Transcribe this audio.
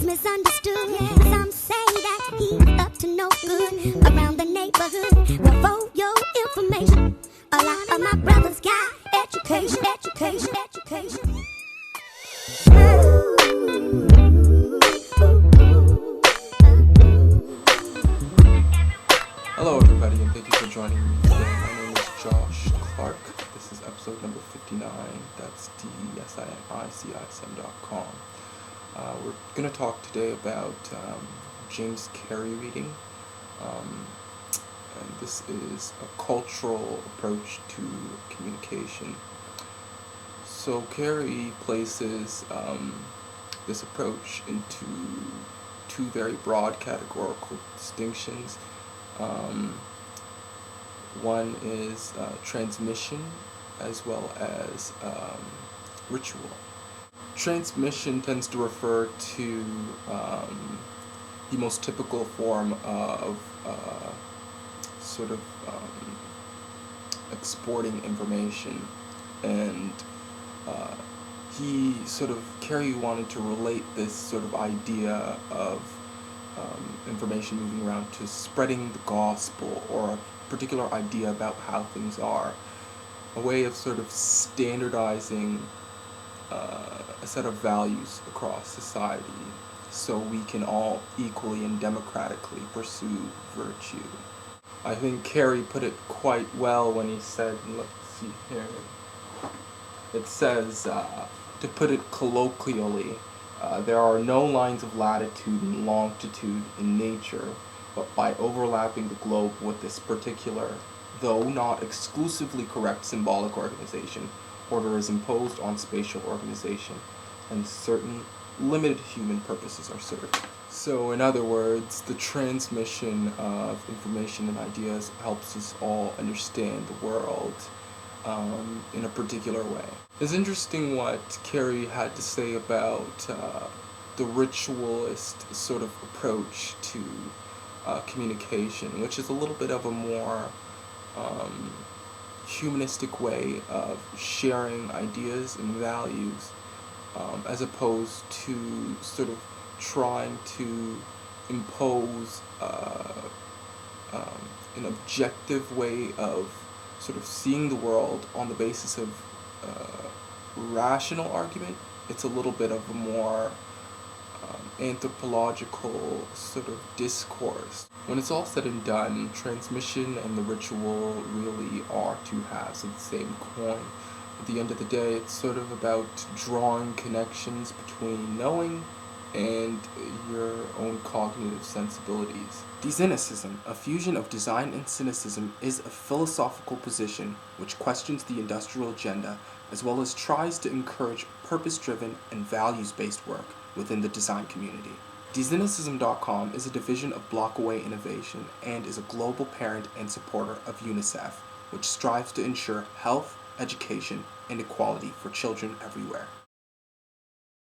misunderstood. Some say that he's up to no good around the neighborhood. Well, for your information, a lot of my brothers got education. Hello everybody, and thank you for joining me today. My name is Josh Clark. This is episode number 59. That's DSINICISM.com. We're going to talk today about James Carey reading. And this is a cultural approach to communication. So Carey places this approach into two very broad categorical distinctions. One is transmission as well as ritual. Transmission tends to refer to the most typical form of exporting information, and Carey wanted to relate this sort of idea of information moving around to spreading the gospel or a particular idea about how things are, a way of sort of standardizing a set of values across society so we can all equally and democratically pursue virtue. I think Carey put it quite well when he said, let's see here, it says, to put it colloquially, there are no lines of latitude and longitude in nature, but by overlapping the globe with this particular, though not exclusively correct symbolic organization, order is imposed on spatial organization, and certain limited human purposes are served. So in other words, the transmission of information and ideas helps us all understand the world in a particular way. It's interesting what Carey had to say about the ritualist sort of approach to communication, which is a little bit of a more humanistic way of sharing ideas and values, as opposed to sort of trying to impose an objective way of sort of seeing the world on the basis of rational argument. It's a little bit of a more anthropological sort of discourse. When it's all said and done, transmission and the ritual really are two halves of the same coin. At the end of the day, it's sort of about drawing connections between knowing and your own cognitive sensibilities. Designicism, a fusion of design and cynicism, is a philosophical position which questions the industrial agenda as well as tries to encourage purpose-driven and values-based work within the design community. Designicism.com is a division of Blockaway Innovation and is a global parent and supporter of UNICEF, which strives to ensure health, education, and equality for children everywhere.